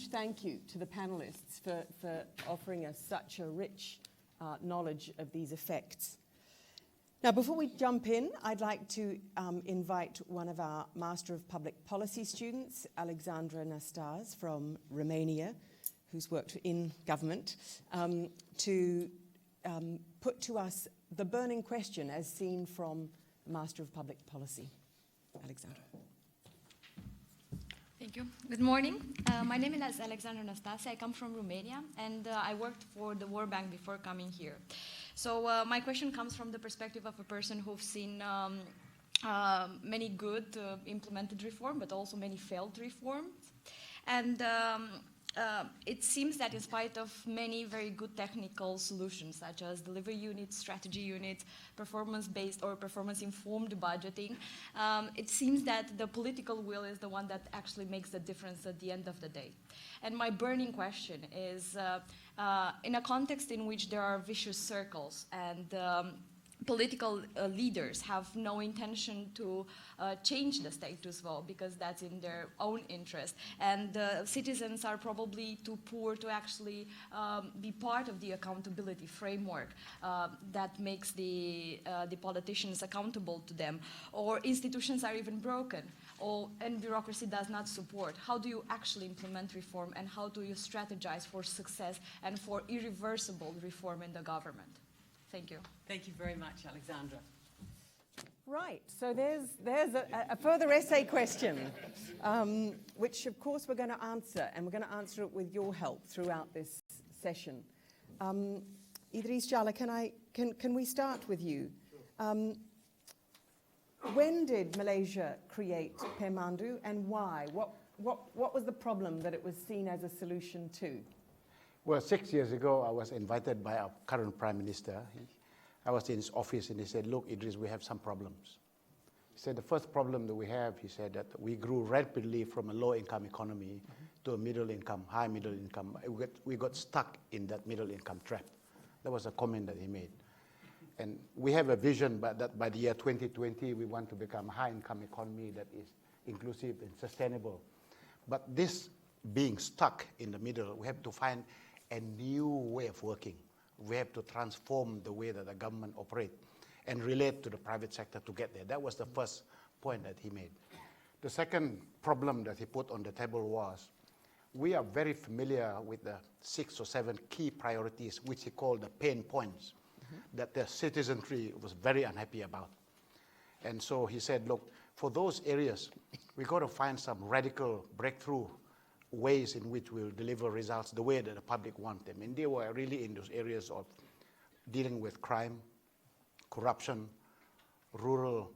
Thank you to the panelists for offering us such a rich knowledge of these effects. Now, before we jump in, I'd like to invite one of our Master of Public Policy students, Alexandra Nastase from Romania, who's worked in government, to put to us the burning question as seen from the Master of Public Policy. Alexandra. Thank you. Good morning. My name is Alexandra Nastase. I come from Romania, and I worked for the World Bank before coming here. So my question comes from the perspective of a person who's seen many good implemented reform, but also many failed reforms. And it seems that in spite of many very good technical solutions, such as delivery units, strategy units, performance-based or performance-informed budgeting, it seems that the political will is the one that actually makes the difference at the end of the day. And my burning question is, in a context in which there are vicious circles and political leaders have no intention to change the status quo because that's in their own interest, and citizens are probably too poor to actually be part of the accountability framework that makes the politicians accountable to them, or institutions are even broken, and bureaucracy does not support. How do you actually implement reform, and how do you strategize for success and for irreversible reform in the government? Thank you. Thank you very much, Alexandra. Right, so there's a further essay question, which of course we're going to answer, and we're going to answer it with your help throughout this session. Idris, Jala, can we start with you? When did Malaysia create Pemandu, and why? What was the problem that it was seen as a solution to? Well, 6 years ago, I was invited by our current Prime Minister. I was in his office, and he said, look, Idris, we have some problems. He said, the first problem that we have, he said, that we grew rapidly from a low-income economy to a middle-income, high middle income. We got stuck in that middle-income trap. That was a comment that he made. And we have a vision that by the year 2020, we want to become a high-income economy that is inclusive and sustainable. But this being stuck in the middle, we have to find a new way of working. We have to transform the way that the government operates and relate to the private sector to get there. That was the first point that he made. The second problem that he put on the table was, we are very familiar with the 6 or 7 key priorities, which he called the pain points, that the citizenry was very unhappy about. And so he said, look, for those areas, we got to find some radical breakthrough ways in which we'll deliver results the way that the public want them. And they were really in those areas of dealing with crime, corruption, rural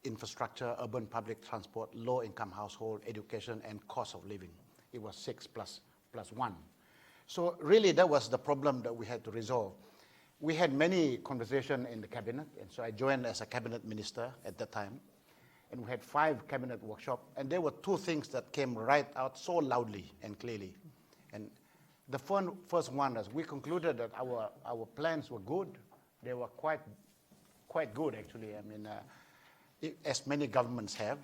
infrastructure, urban public transport, low-income household, education, and cost of living. It was 6 plus 1. So really that was the problem that we had to resolve. We had many conversations in the cabinet, and so I joined as a cabinet minister at that time. And we had 5 cabinet workshops, and there were 2 things that came right out so loudly and clearly. And the first one is we concluded that our plans were good. They were quite good, actually. I mean, as many governments have,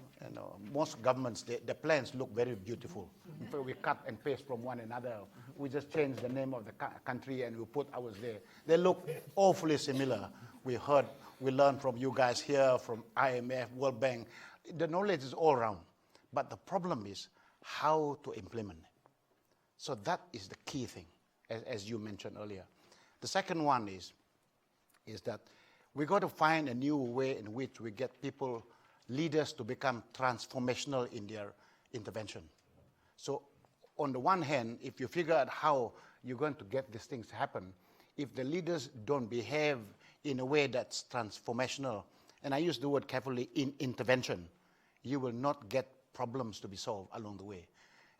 most governments, the plans look very beautiful. In fact, we cut and paste from one another. We just changed the name of the country and we put ours there. They look awfully similar. We learned from you guys here, from IMF, World Bank. The knowledge is all around. But the problem is how to implement it. So that is the key thing, as you mentioned earlier. The second one is that we got to find a new way in which we get people, leaders, to become transformational in their intervention. So on the one hand, if you figure out how you're going to get these things to happen, if the leaders don't behave in a way that's transformational, and I use the word carefully, in intervention, you will not get problems to be solved along the way.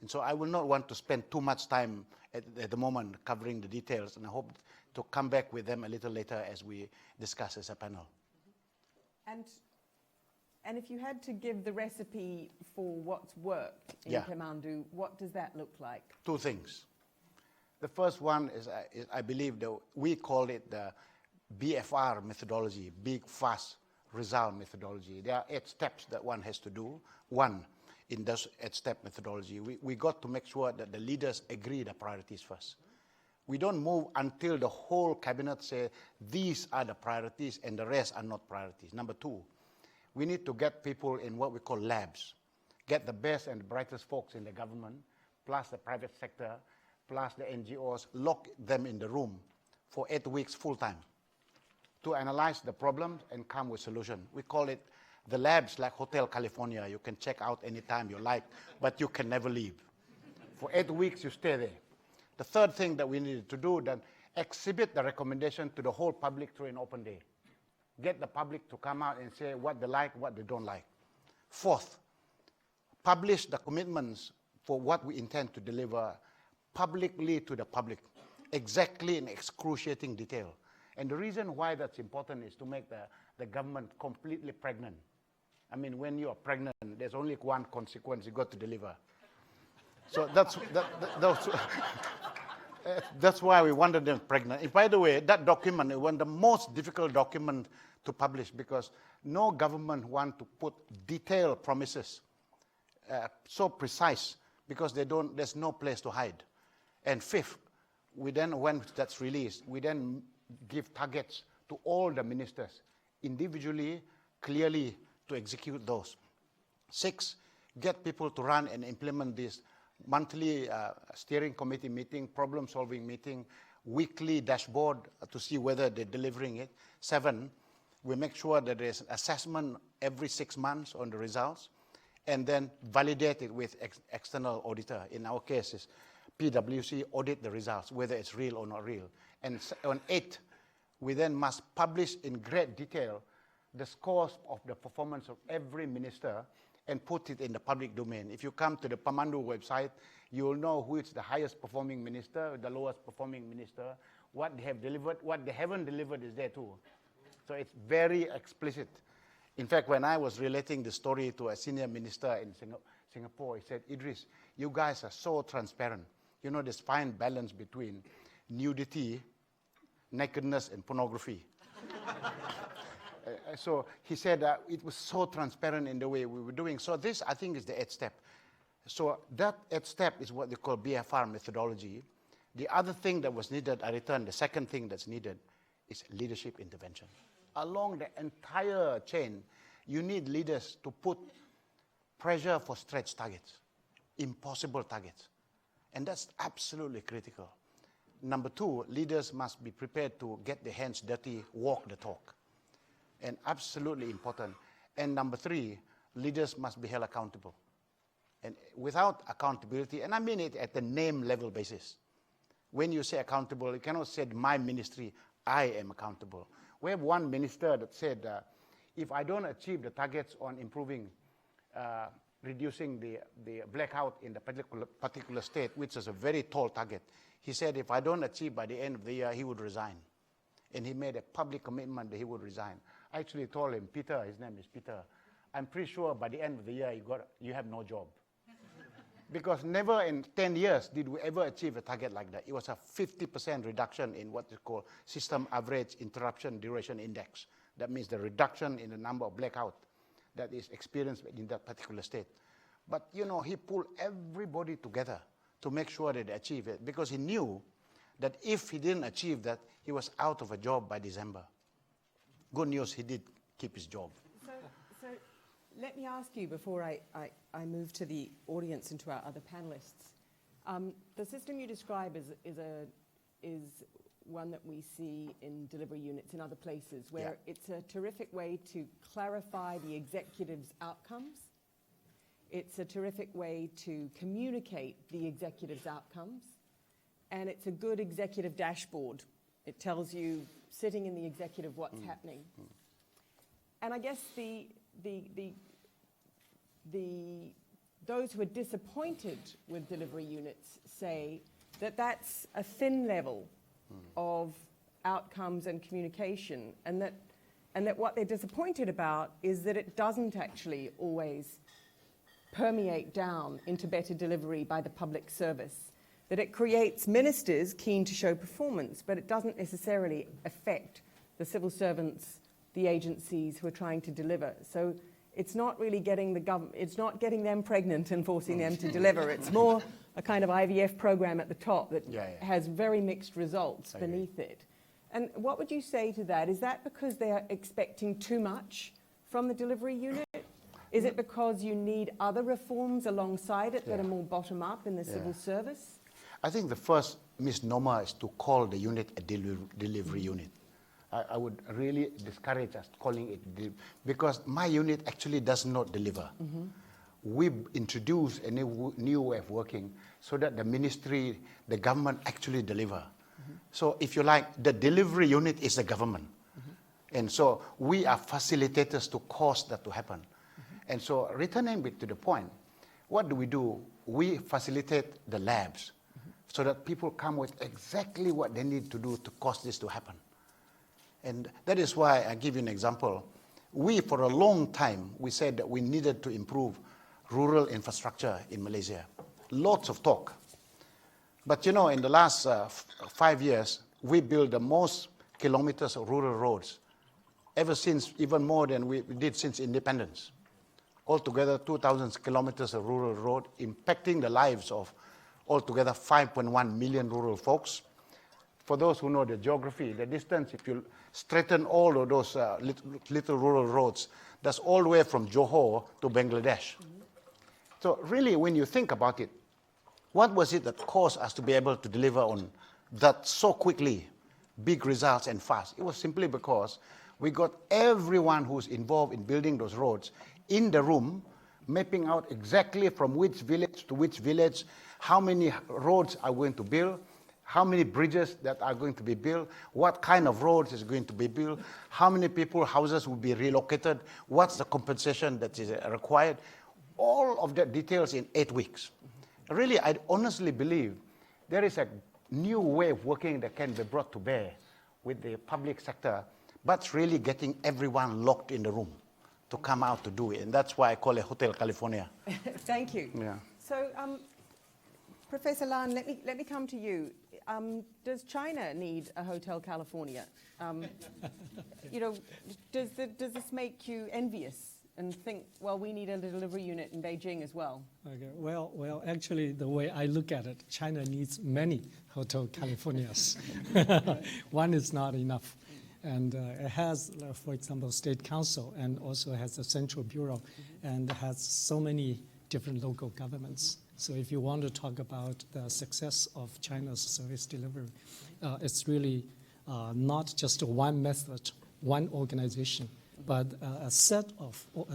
And so I will not want to spend too much time at the moment covering the details, and I hope to come back with them a little later as we discuss as a panel. And if you had to give the recipe for what's worked in Pemandu, what does that look like? 2 things. The first one is I believe that we call it the BFR methodology, big, fast, result methodology. There are 8 steps that one has to do. 1 in this 8-step methodology. We got to make sure that the leaders agree the priorities first. We don't move until the whole cabinet say these are the priorities and the rest are not priorities. Number 2, we need to get people in what we call labs. Get the best and the brightest folks in the government, plus the private sector, plus the NGOs, lock them in the room for 8 weeks full time to analyze the problems and come with solution. We call it the labs, like Hotel California. You can check out anytime you like, but you can never leave. For 8 weeks, you stay there. The third thing that we needed to do, then exhibit the recommendation to the whole public through an open day. Get the public to come out and say what they like, what they don't like. Fourth, publish the commitments for what we intend to deliver publicly to the public, exactly in excruciating detail. And the reason why that's important is to make the government completely pregnant. I mean, when you are pregnant, there's only one consequence: you got to deliver. So that's why we wanted them pregnant. And by the way, that document was the most difficult document to publish because no government wants to put detailed promises so precise because there's no place to hide. And fifth, when that's released, we then give targets to all the ministers individually, clearly to execute those. 6, get people to run and implement this monthly steering committee meeting, problem-solving meeting, weekly dashboard to see whether they're delivering it. 7, we make sure that there's an assessment every 6 months on the results, and then validate it with external auditor. In our cases, PwC audit the results, whether it's real or not real. And on 8, we then must publish in great detail the scores of the performance of every minister and put it in the public domain. If you come to the Pamandu website, you will know who is the highest performing minister, the lowest performing minister, what they have delivered, what they haven't delivered is there too. So it's very explicit. In fact, when I was relating the story to a senior minister in Singapore, he said, Idris, you guys are so transparent. You know, this fine balance between nudity, nakedness, and pornography. So he said it was so transparent in the way we were doing. So this, I think, is the 8th step. So that 8th step is what they call BFR methodology. The other thing that was needed, I returned, the second thing that's needed is leadership intervention. Along the entire chain, you need leaders to put pressure for stretch targets, impossible targets. And that's absolutely critical. Number 2, leaders must be prepared to get their hands dirty, walk the talk. And absolutely important. And number 3, leaders must be held accountable. And without accountability, and I mean it at the name level basis, when you say accountable, you cannot say my ministry, I am accountable. We have one minister that said, if I don't achieve the targets on improving, reducing the blackout in the particular state, which is a very tall target, he said if I don't achieve by the end of the year, he would resign. And he made a public commitment that he would resign. I actually told him, Peter, his name is Peter, I'm pretty sure by the end of the year you have no job. Because never in 10 years did we ever achieve a target like that. It was a 50% reduction in what is called system average interruption duration index. That means the reduction in the number of blackout that is experienced in that particular state. But, you know, he pulled everybody together to make sure that they achieve it because he knew that if he didn't achieve that, he was out of a job by December. Good news, he did keep his job. So let me ask you before I move to the audience and to our other panelists. The system you describe is one that we see in delivery units in other places where it's a terrific way to clarify the executive's outcomes. It's a terrific way to communicate the executive's outcomes. And it's a good executive dashboard. It tells you, sitting in the executive, what's happening. And I guess those who are disappointed with delivery units say that that's a thin level of outcomes and communication, and that what they're disappointed about is that it doesn't actually always permeate down into better delivery by the public service. That it creates ministers keen to show performance, but it doesn't necessarily affect the civil servants, the agencies who are trying to deliver. So it's not really getting the government, it's not getting them pregnant and forcing them to deliver. It's more a kind of IVF program at the top that has very mixed results beneath it. And what would you say to that? Is that because they are expecting too much from the delivery unit? Is it because you need other reforms alongside it that are more bottom-up in the civil service? I think the first misnomer is to call the unit a delivery unit. I would really discourage us calling it because my unit actually does not deliver. We introduce a new way of working so that the ministry, the government actually deliver. So if you like, the delivery unit is the government. And so we are facilitators to cause that to happen. And so returning back to the point, what do? We facilitate the labs so that people come with exactly what they need to do to cause this to happen. And that is why I give you an example. We, for a long time, we said that we needed to improve rural infrastructure in Malaysia. Lots of talk. But you know, in the last 5 years, we built the most kilometers of rural roads ever since, even more than we did since independence. Altogether, 2,000 kilometers of rural road, impacting the lives of altogether 5.1 million rural folks. For those who know the geography, the distance, if you straighten all of those little rural roads, that's all the way from Johor to Bangladesh. So really, when you think about it, what was it that caused us to be able to deliver on that so quickly, big results and fast? It was simply because we got everyone who's involved in building those roads in the room, mapping out exactly from which village to which village, how many roads are going to build, how many bridges that are going to be built, what kind of roads is going to be built, how many people, houses will be relocated, what's the compensation that is required. All of that details in 8 weeks. Really, I honestly believe there is a new way of working that can be brought to bear with the public sector, but really getting everyone locked in the room to come out to do it. And that's why I call it Hotel California. Thank you. Yeah. So, Professor Lan, let me come to you. Does China need a Hotel California? You know, does this make you envious and think, well, we need a delivery unit in Beijing as well? Okay. Well, actually, the way I look at it, China needs many Hotel Californias. One is not enough. And it has, for example, State Council and also has a Central Bureau and has so many different local governments. So if you want to talk about the success of China's service delivery, it's really not just one method, one organization, but a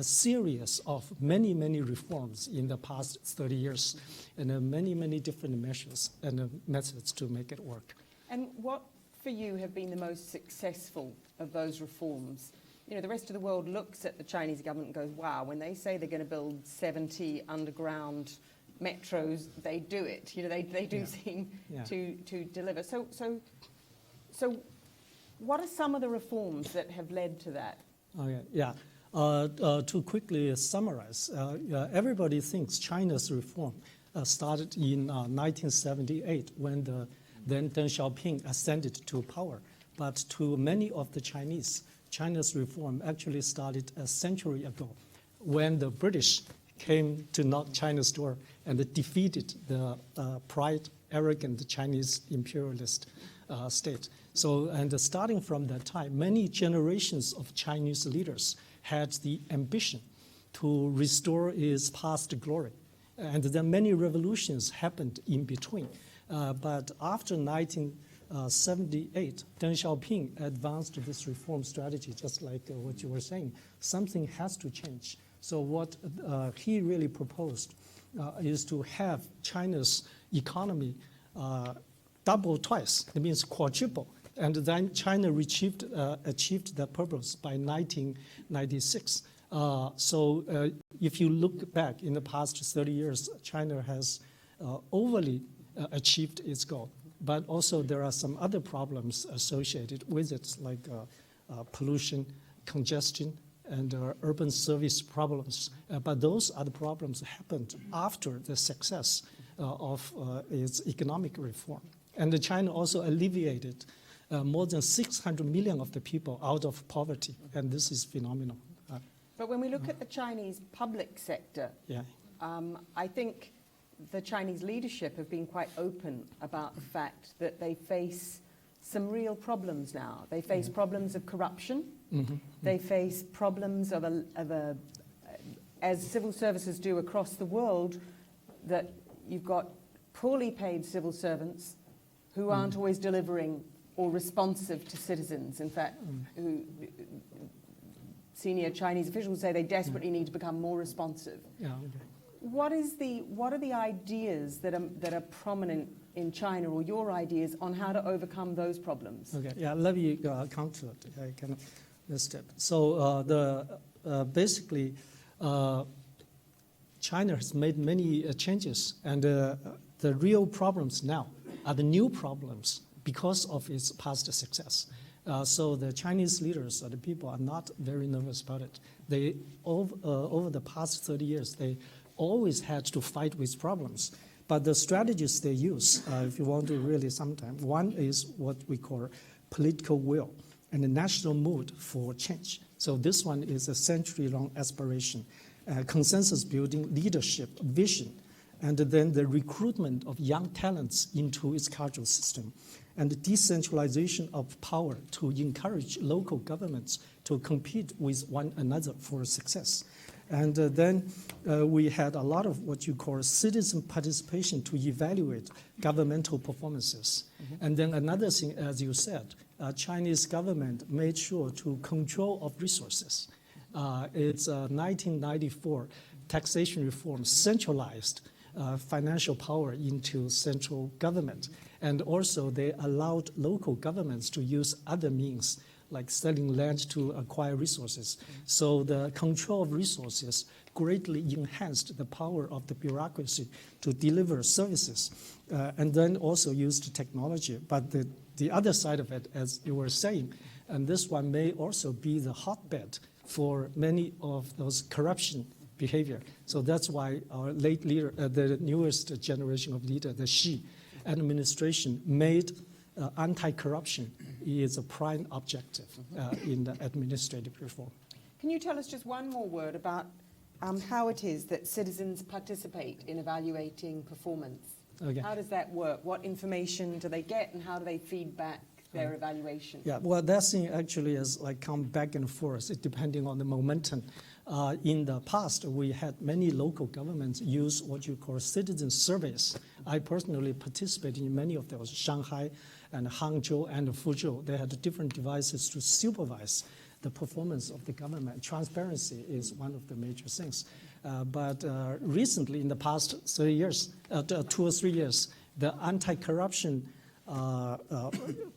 series of many reforms in the past 30 years and many different measures and methods to make it work. And what for you have been the most successful of those reforms? You know, the rest of the world looks at the Chinese government and goes, wow, when they say they're going to build 70 underground metros, they do it. You know, they do seem to deliver. So what are some of the reforms that have led to that? Okay, yeah. To quickly summarize, everybody thinks China's reform started in 1978 when then Deng Xiaoping ascended to power. But to many of the Chinese, China's reform actually started a century ago when the British came to knock China's door and defeated the arrogant Chinese imperialist state. So, and starting from that time, many generations of Chinese leaders had the ambition to restore its past glory. And then many revolutions happened in between. But after 1978, Deng Xiaoping advanced this reform strategy, just like what you were saying. Something has to change. So what he really proposed is to have China's economy double twice. It means quadruple. And then China achieved that purpose by 1996. So if you look back in the past 30 years, China has overly achieved its goal. But also there are some other problems associated with it, like pollution, congestion, and urban service problems. But those are the problems that happened after the success of its economic reform. And China also alleviated more than 600 million of the people out of poverty, and this is phenomenal. But when we look at the Chinese public sector, Yeah. I think the Chinese leadership have been quite open about the fact that they face some real problems now. They face problems of corruption. They face problems of as civil services do across the world, that you've got poorly paid civil servants who aren't always delivering or responsive to citizens. In fact, senior Chinese officials say they desperately need to become more responsive. Yeah, okay. What are the ideas that are prominent in China, or your ideas on how to overcome those problems? Okay, yeah, let me come to it. I kind of missed it. So basically, China has made many changes, and the real problems now are the new problems because of its past success. So the Chinese leaders, the people, are not very nervous about it. They over the past 30 years, they always had to fight with problems. But the strategies they use, if you want to really sometime, one is what we call political will and the national mood for change. So this one is a century-long aspiration, consensus building, leadership, vision, and then the recruitment of young talents into its cultural system, and the decentralization of power to encourage local governments to compete with one another for success. And then we had a lot of what you call citizen participation to evaluate governmental performances. And then another thing, as you said, Chinese government made sure to control of resources. Its 1994 taxation reform centralized financial power into central government. And also they allowed local governments to use other means like selling land to acquire resources. So the control of resources greatly enhanced the power of the bureaucracy to deliver services, and then also used technology. But the other side of it, as you were saying, and this one may also be the hotbed for many of those corruption behavior. So that's why our late leader, the newest generation of leader, the Xi administration, made anti-corruption is a prime objective in the administrative reform. Can you tell us just one more word about how it is that citizens participate in evaluating performance? Okay. How does that work? What information do they get, and how do they feed back their evaluation? Yeah, well, that thing actually is like come back and forth, depending on the momentum. In the past, we had many local governments use what you call citizen surveys. I personally participated in many of those, Shanghai and Hangzhou and Fuzhou. They had different devices to supervise the performance of the government. Transparency is one of the major things. But recently, in the past 3 years, 2 or 3 years, the anti-corruption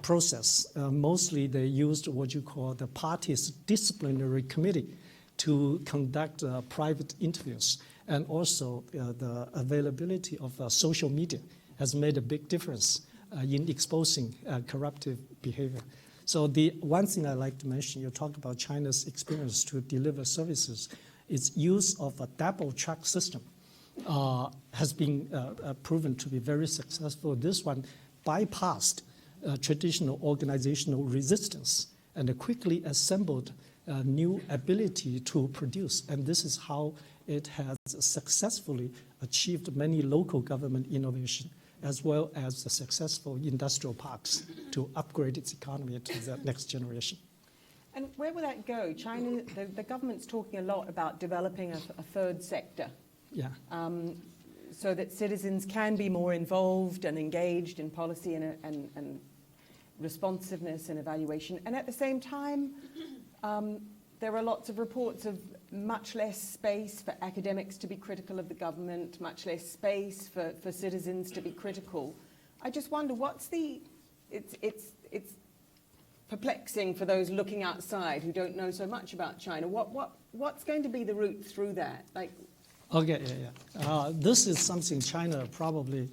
process, mostly they used what you call the party's disciplinary committee to conduct private interviews. And also the availability of social media has made a big difference in exposing corruptive behavior. So the one thing I like to mention, you talked about China's experience to deliver services, its use of a double track system has been proven to be very successful. This one bypassed traditional organizational resistance and quickly assembled a new ability to produce. And this is how it has successfully achieved many local government innovation, as well as the successful industrial parks to upgrade its economy to the next generation. And where will that go? China, the government's talking a lot about developing a third sector. Yeah. So that citizens can be more involved and engaged in policy and responsiveness and evaluation. And at the same time, there are lots of reports of much less space for academics to be critical of the government, much less space for citizens to be critical. I just wonder, it's perplexing for those looking outside who don't know so much about China. What's going to be the route through that? Okay, yeah. This is something China probably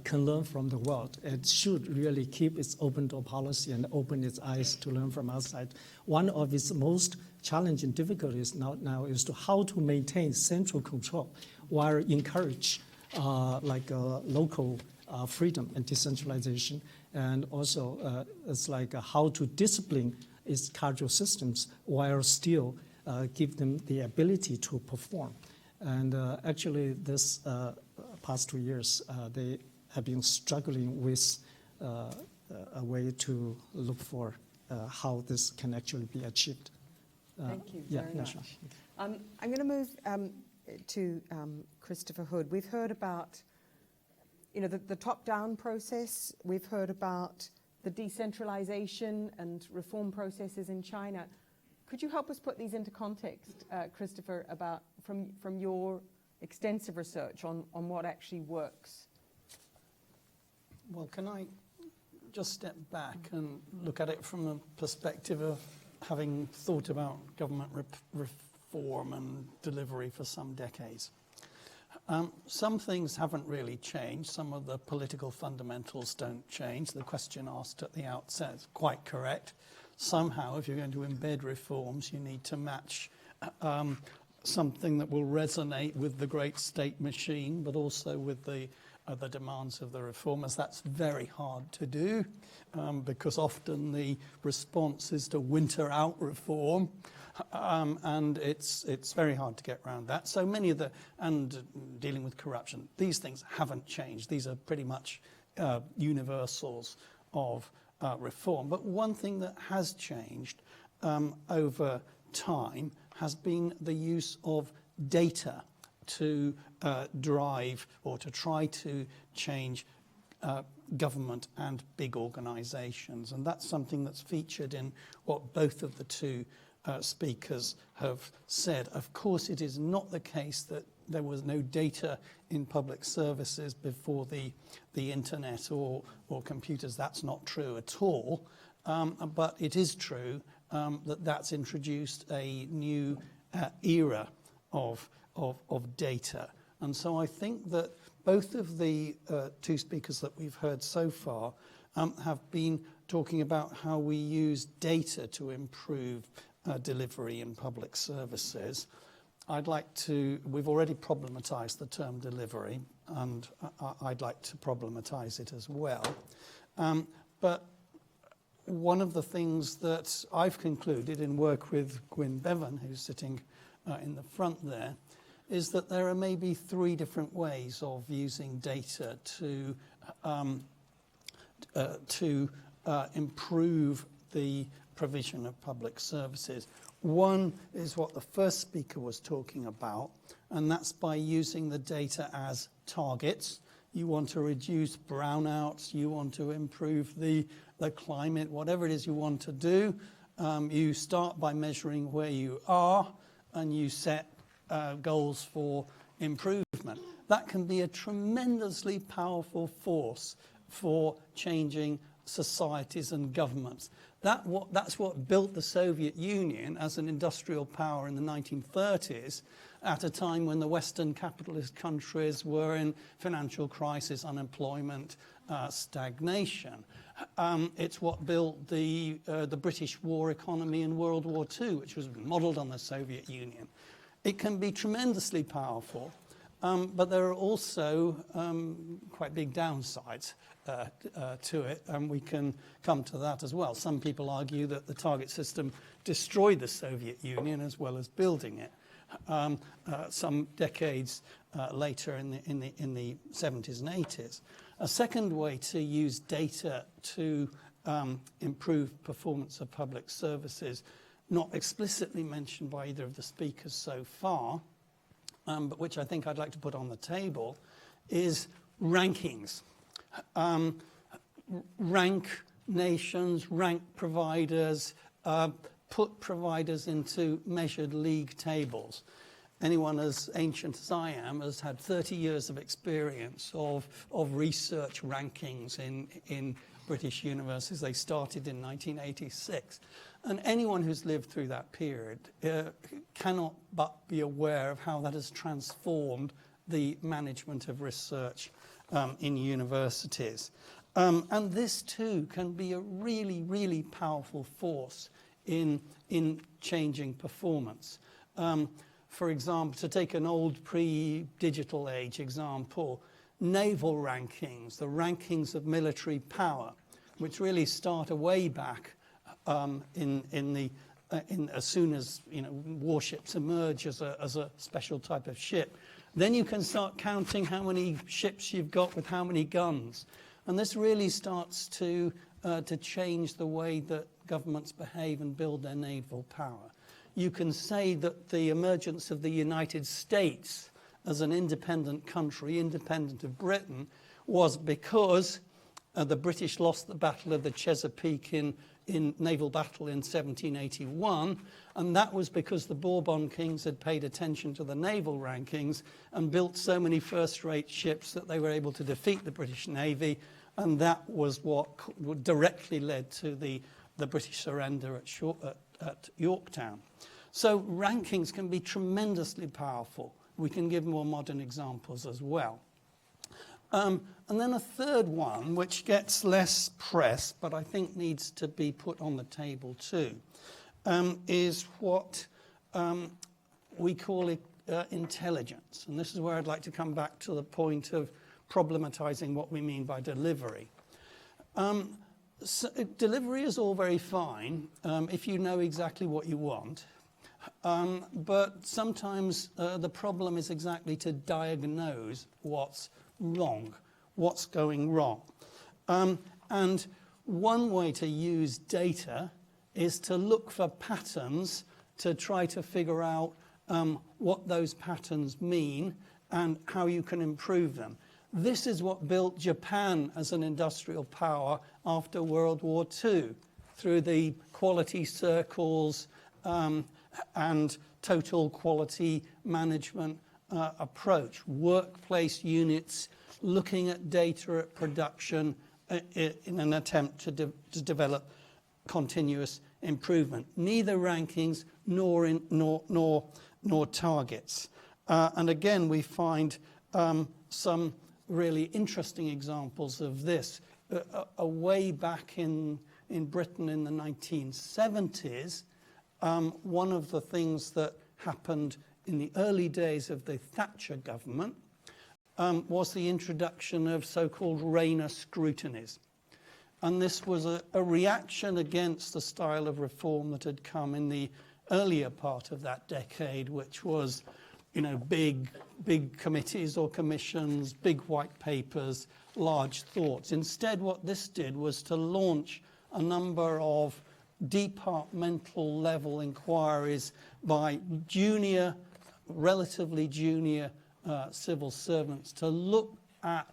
can learn from the world. It should really keep its open door policy and open its eyes to learn from outside. One of its most challenging difficulties now is to how to maintain central control while encourage local freedom and decentralization. And also it's like how to discipline its cultural systems while still give them the ability to perform. And actually, this past 2 years, they have been struggling with a way to look for how this can actually be achieved. Thank you yeah, very no, much. sure. I'm going to move to Christopher Hood. We've heard about, the top-down process. We've heard about the decentralization and reform processes in China. Could you help us put these into context, Christopher, about from your extensive research on what actually works? Well, can I just step back and look at it from a perspective of having thought about government reform and delivery for some decades? Some things haven't really changed. Some of the political fundamentals don't change. The question asked at the outset is quite correct. Somehow, if you're going to embed reforms, you need to match something that will resonate with the great state machine, but also with the demands of the reformers. That's very hard to do because often the response is to winter out reform, and it's very hard to get around that. So many of and dealing with corruption, these things haven't changed. These are pretty much universals of reform. But one thing that has changed over time has been the use of data to drive or to try to change government and big organisations. And that's something that's featured in what both of the two speakers have said. Of course, it is not the case that there was no data in public services before the internet or computers. That's not true at all. But it is true that that's introduced a new era of data. And so I think that both of the two speakers that we've heard so far have been talking about how we use data to improve delivery in public services. We've already problematized the term delivery, and I'd like to problematize it as well. But one of the things that I've concluded in work with Gwyn Bevan, who's sitting in the front there, is that there are maybe 3 different ways of using data to improve the provision of public services. One is what the first speaker was talking about, and that's by using the data as targets. You want to reduce brownouts, you want to improve the climate, whatever it is you want to do. You start by measuring where you are, and you set goals for improvement. That can be a tremendously powerful force for changing societies and governments. That's what built the Soviet Union as an industrial power in the 1930s, at a time when the Western capitalist countries were in financial crisis, unemployment, stagnation. It's what built the British war economy in World War II, which was modelled on the Soviet Union. It can be tremendously powerful, but there are also quite big downsides to it, and we can come to that as well. Some people argue that the target system destroyed the Soviet Union as well as building it. Some decades later, in the 70s and 80s. A second way to use data to improve performance of public services, not explicitly mentioned by either of the speakers so far, but which I think I'd like to put on the table, is rankings. Rank nations, rank providers, put providers into measured league tables. Anyone as ancient as I am has had 30 years of experience of research rankings in British universities. They started in 1986. And anyone who's lived through that period cannot but be aware of how that has transformed the management of research in universities. And this too can be a really, really powerful force in changing performance. For example, to take an old pre-digital age example, naval rankings, the rankings of military power, which really start way back in the as soon as warships emerge as a special type of ship. Then you can start counting how many ships you've got with how many guns. And this really starts to change the way that governments behave and build their naval power. You can say that the emergence of the United States as an independent country, independent of Britain, was because the British lost the Battle of the Chesapeake in naval battle in 1781, and that was because the Bourbon kings had paid attention to the naval rankings and built so many first-rate ships that they were able to defeat the British Navy, and that was what directly led to the British surrender at Yorktown. So rankings can be tremendously powerful. We can give more modern examples as well. And then a third one, which gets less press, but I think needs to be put on the table too, is what we call it intelligence. And this is where I'd like to come back to the point of problematizing what we mean by delivery. So delivery is all very fine if you know exactly what you want. But sometimes the problem is exactly to diagnose what's wrong, what's going wrong. And one way to use data is to look for patterns to try to figure out what those patterns mean and how you can improve them. This is what built Japan as an industrial power after World War II, through the quality circles and total quality management approach. Workplace units looking at data at production in an attempt to develop continuous improvement. Neither rankings nor targets. And again, we find some really interesting examples of this. Way back in Britain in the 1970s, one of the things that happened in the early days of the Thatcher government was the introduction of so-called Rayner scrutinies. And this was a reaction against the style of reform that had come in the earlier part of that decade, which was, big committees or commissions, big white papers, large thoughts. Instead, what this did was to launch a number of departmental level inquiries by relatively junior civil servants to look at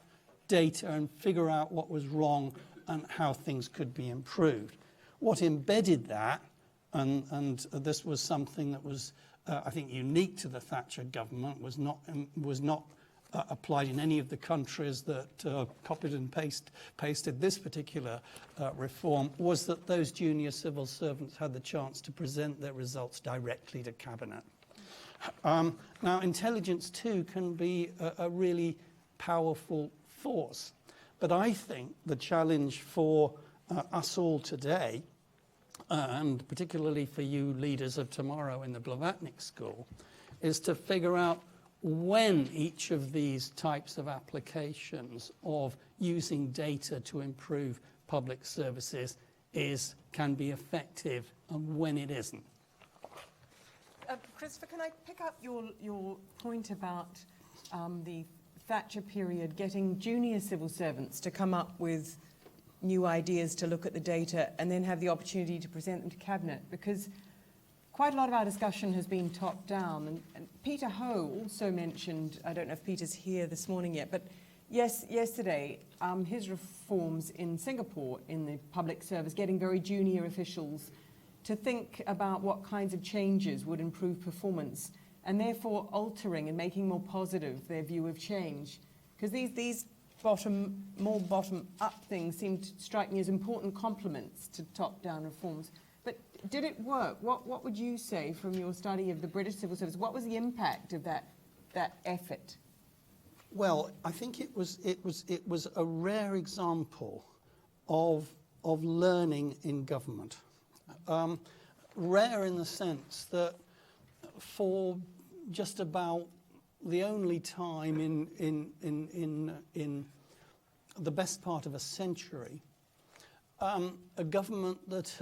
data and figure out what was wrong and how things could be improved. What embedded that, and this was something that was, I think, unique to the Thatcher government, was not applied in any of the countries that copied and pasted this particular reform, was that those junior civil servants had the chance to present their results directly to cabinet. Now, intelligence too can be a really powerful force, but I think the challenge for us all today, and particularly for you leaders of tomorrow in the Blavatnik School, is to figure out when each of these types of applications of using data to improve public services can be effective and when it isn't. Christopher, can I pick up your point about the Thatcher period getting junior civil servants to come up with new ideas to look at the data and then have the opportunity to present them to Cabinet? Because quite a lot of our discussion has been top down, and Peter Ho also mentioned, I don't know if Peter's here this morning yet, but yesterday, his reforms in Singapore in the public service, getting very junior officials to think about what kinds of changes would improve performance, and therefore altering and making more positive their view of change. Because these more bottom-up things seem to strike me as important complements to top-down reforms. But did it work? What would you say from your study of the British civil service? What was the impact of that effort? Well, I think it was a rare example of learning in government. Rare in the sense that for just about the only time in the best part of a century, a government that,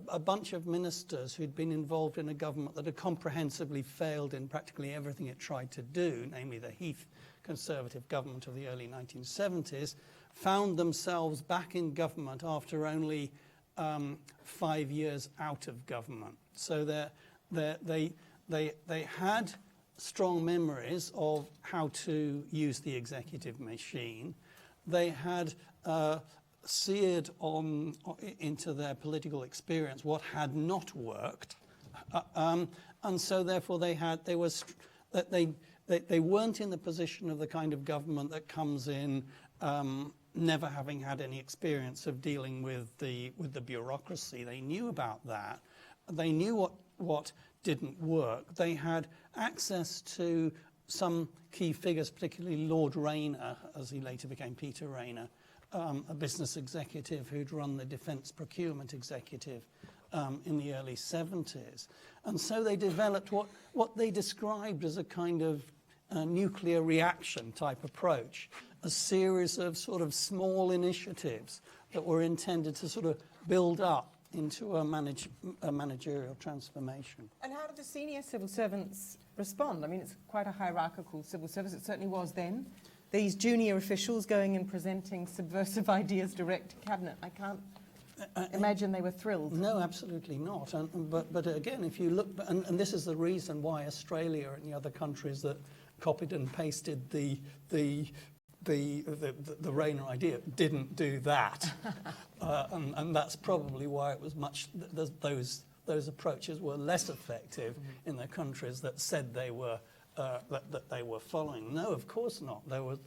a bunch of ministers who'd been involved in a government that had comprehensively failed in practically everything it tried to do, namely the Heath Conservative government of the early 1970s, found themselves back in government after only 5 years out of government. So they had strong memories of how to use the executive machine. They had seared into their political experience what had not worked, and so therefore they weren't in the position of the kind of government that comes in never having had any experience of dealing with the bureaucracy. They knew about that. They knew what didn't work. They had access to some key figures, particularly Lord Rayner, as he later became Peter Rayner, a business executive who'd run the Defence Procurement Executive in the early 70s. And so they developed what they described as a kind of nuclear reaction type approach, a series of sort of small initiatives that were intended to sort of build up into a managerial transformation. And how did the senior civil servants respond? I mean, it's quite a hierarchical civil service. It certainly was then. These junior officials going and presenting subversive ideas direct to cabinet. I can't imagine they were thrilled. No, absolutely not. But again, if you look, and this is the reason why Australia and the other countries that copied and pasted the Rayner idea didn't do that, and that's probably why it was those approaches were less effective in the countries that said they were that they were following. No, of course not. There was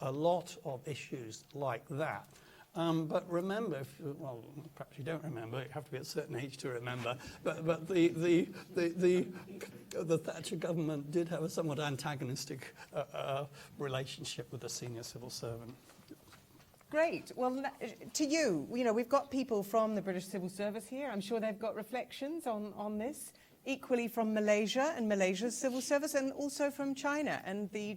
a lot of issues like that. But remember, well, perhaps you don't remember. You have to be at a certain age to remember. But the Thatcher government did have a somewhat antagonistic relationship with the senior civil servant. Great. Well, to you, we've got people from the British Civil Service here. I'm sure they've got reflections on this. Equally from Malaysia and Malaysia's civil service, and also from China and the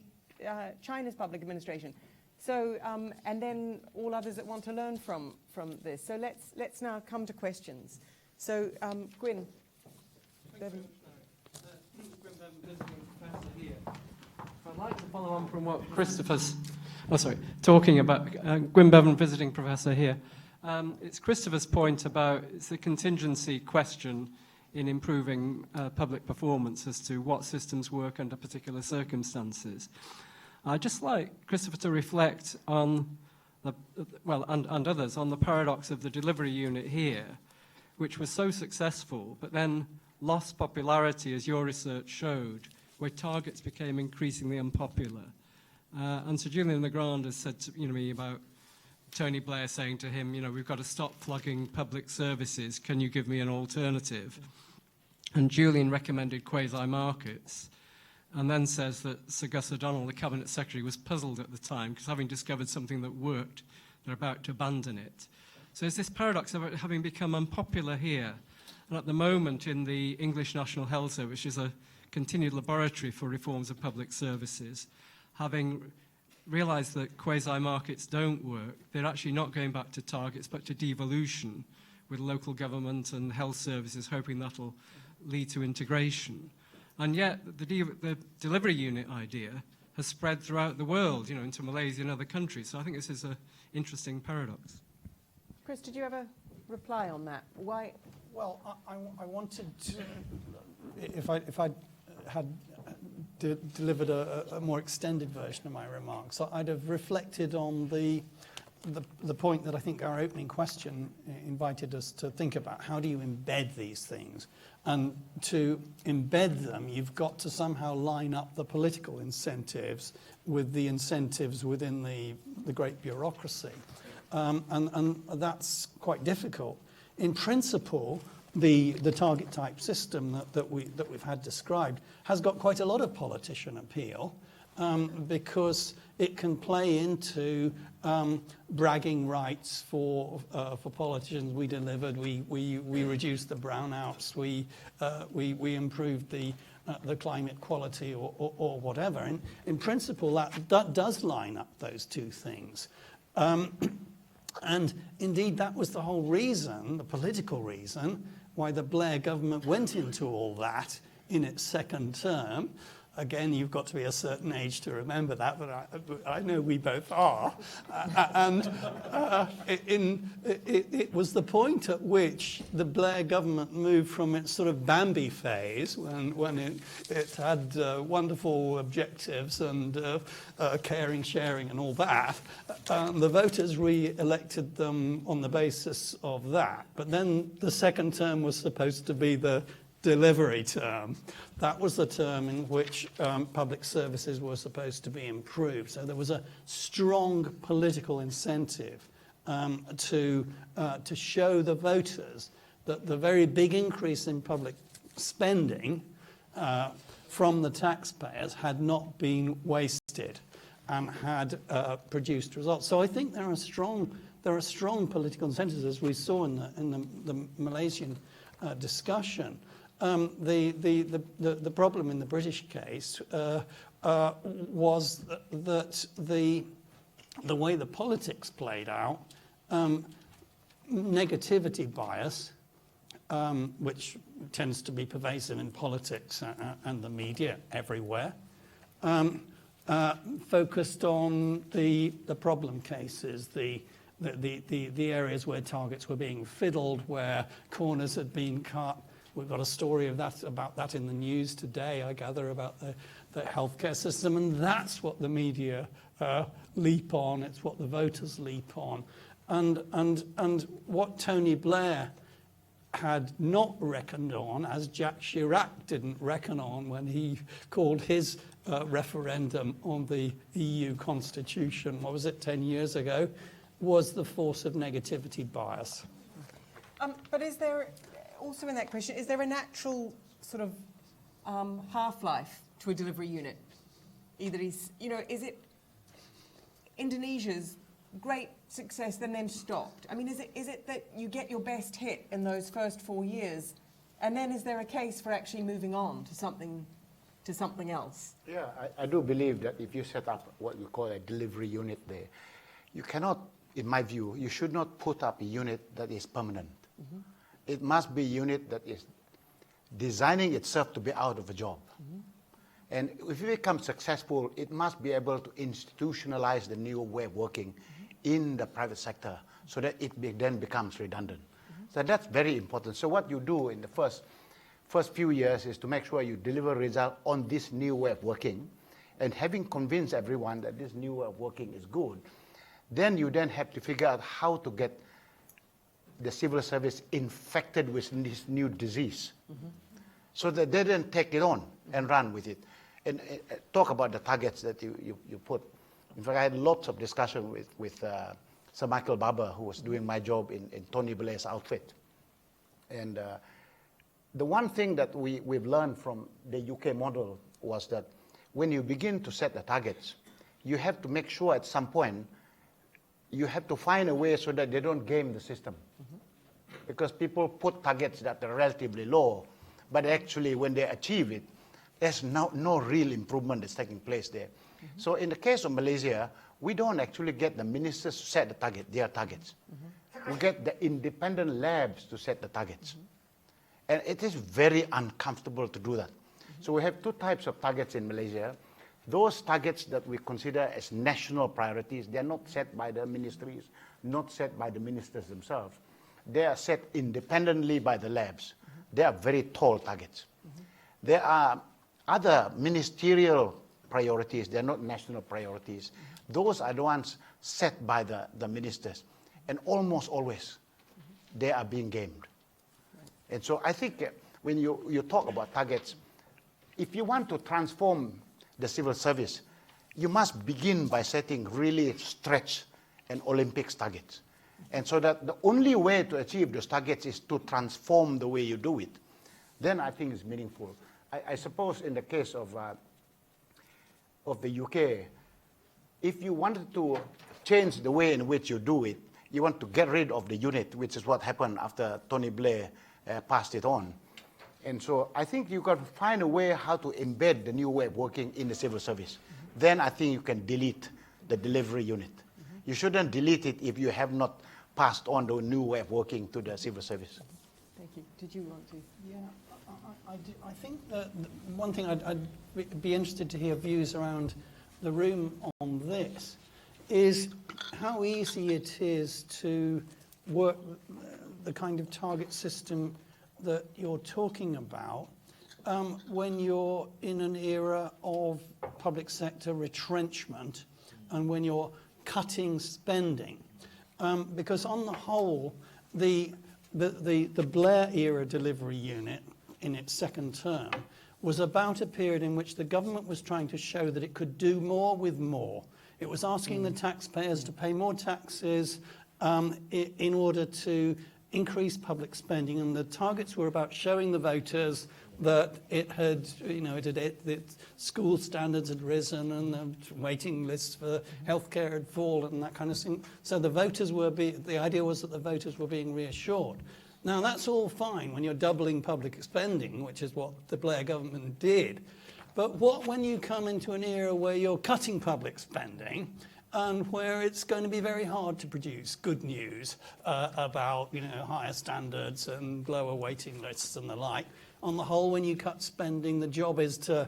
China's public administration. So, and then all others that want to learn from this. So let's now come to questions. So, Gwyn. I'd like to follow on from what Christopher's, talking about Gwyn Bevan, visiting professor here. It's Christopher's point about it's a contingency question in improving public performance as to what systems work under particular circumstances. I'd just like Christopher to reflect on and others on the paradox of the delivery unit here, which was so successful, but then lost popularity, as your research showed, where targets became increasingly unpopular. And Sir Julian Legrand has said to me about Tony Blair saying to him, we've got to stop flogging public services. Can you give me an alternative? And Julian recommended quasi-markets, and then says that Sir Gus O'Donnell, the Cabinet Secretary, was puzzled at the time because having discovered something that worked, they're about to abandon it. So there's this paradox of it having become unpopular here. And at the moment in the English National Health Service, which is a continued laboratory for reforms of public services, having realised that quasi-markets don't work, they're actually not going back to targets but to devolution with local government and health services, hoping that'll lead to integration. And yet the delivery unit idea has spread throughout the world, into Malaysia and other countries. So I think this is an interesting paradox. Chris, did you have a reply on that? Why? Well, I wanted to, if I had delivered a more extended version of my remarks, I'd have reflected on the point that I think our opening question invited us to think about. How do you embed these things? And to embed them, you've got to somehow line up the political incentives with the incentives within the great bureaucracy. And that's quite difficult. In principle, the target type system that we've had described has got quite a lot of politician appeal, because it can play into bragging rights for politicians. We delivered. We reduced the brownouts. We improved the climate quality or whatever. In principle, that does line up those two things. And indeed, that was the whole reason, the political reason, why the Blair government went into all that in its second term. Again, you've got to be a certain age to remember that, but I know we both are. It was the point at which the Blair government moved from its sort of Bambi phase, when it had wonderful objectives and caring, sharing and all that. The voters re-elected them on the basis of that. But then the second term was supposed to be the delivery term. That was the term in which public services were supposed to be improved. So there was a strong political incentive to show the voters that the very big increase in public spending from the taxpayers had not been wasted and had produced results. So I think there are strong political incentives, as we saw in the Malaysian discussion. The problem in the British case was that the way the politics played out, negativity bias, which tends to be pervasive in politics and the media everywhere, focused on the problem cases, the areas where targets were being fiddled, where corners had been cut. We've got a story about that in the news today, I gather, about the healthcare system, and that's what the media leap on. It's what the voters leap on, and what Tony Blair had not reckoned on, as Jacques Chirac didn't reckon on when he called his referendum on the EU constitution. What was it, 10 years ago? Was the force of negativity bias. But is there, also in that question, is there a natural sort of half-life to a delivery unit? Idris, is it Indonesia's great success then stopped? I mean, is it that you get your best hit in those first 4 years, and then is there a case for actually moving on to something else? Yeah, I do believe that if you set up what you call a delivery unit there, you cannot, in my view, you should not put up a unit that is permanent. Mm-hmm. It must be a unit that is designing itself to be out of a job. Mm-hmm. And if it becomes successful, it must be able to institutionalize the new way of working in the private sector so that it then becomes redundant. Mm-hmm. So that's very important. So what you do in the first few years is to make sure you deliver result on this new way of working, and having convinced everyone that this new way of working is good, then you then have to figure out how to get the civil service infected with this new disease, mm-hmm. so that they then take it on and run with it. And talk about the targets that you put. In fact, I had lots of discussion with Sir Michael Barber, who was doing my job in Tony Blair's outfit. And the one thing that we've learned from the UK model was that when you begin to set the targets, you have to make sure at some point you have to find a way so that they don't game the system. Mm-hmm. Because people put targets that are relatively low, but actually when they achieve it, there's no real improvement that's taking place there. Mm-hmm. So in the case of Malaysia, we don't actually get the ministers to set their targets. Mm-hmm. We get the independent labs to set the targets. Mm-hmm. And it is very uncomfortable to do that. Mm-hmm. So we have two types of targets in Malaysia. Those targets that we consider as national priorities, they're not set by the ministries, not set by the ministers themselves. They are set independently by the labs. Mm-hmm. They are very tall targets. Mm-hmm. There are other ministerial priorities, they're not national priorities. Mm-hmm. Those are the ones set by the ministers. And almost always, mm-hmm. they are being gamed. Right. And so I think when you talk about targets, if you want to transform the civil service, you must begin by setting really stretch and Olympics targets. And so that the only way to achieve those targets is to transform the way you do it. Then I think it's meaningful. I suppose in the case of the UK, if you wanted to change the way in which you do it, you want to get rid of the unit, which is what happened after Tony Blair passed it on. And so I think you've got to find a way how to embed the new way of working in the civil service. Mm-hmm. Then I think you can delete the delivery unit. Mm-hmm. You shouldn't delete it if you have not passed on the new way of working to the civil service. Thank you. Did you want to? Yeah, I think that one thing I'd be interested to hear views around the room on this is how easy it is to work the kind of target system that you're talking about when you're in an era of public sector retrenchment and when you're cutting spending. Because on the whole, the Blair era delivery unit in its second term was about a period in which the government was trying to show that it could do more with more. It was asking the taxpayers to pay more taxes in order to increase public spending, and the targets were about showing the voters that it had, its school standards had risen and the waiting lists for healthcare had fallen and that kind of thing. So the idea was that the voters were being reassured. Now that's all fine when you're doubling public spending, which is what the Blair government did. But what when you come into an era where you're cutting public spending and where it's going to be very hard to produce good news about higher standards and lower waiting lists and the like? On the whole, when you cut spending, the job is to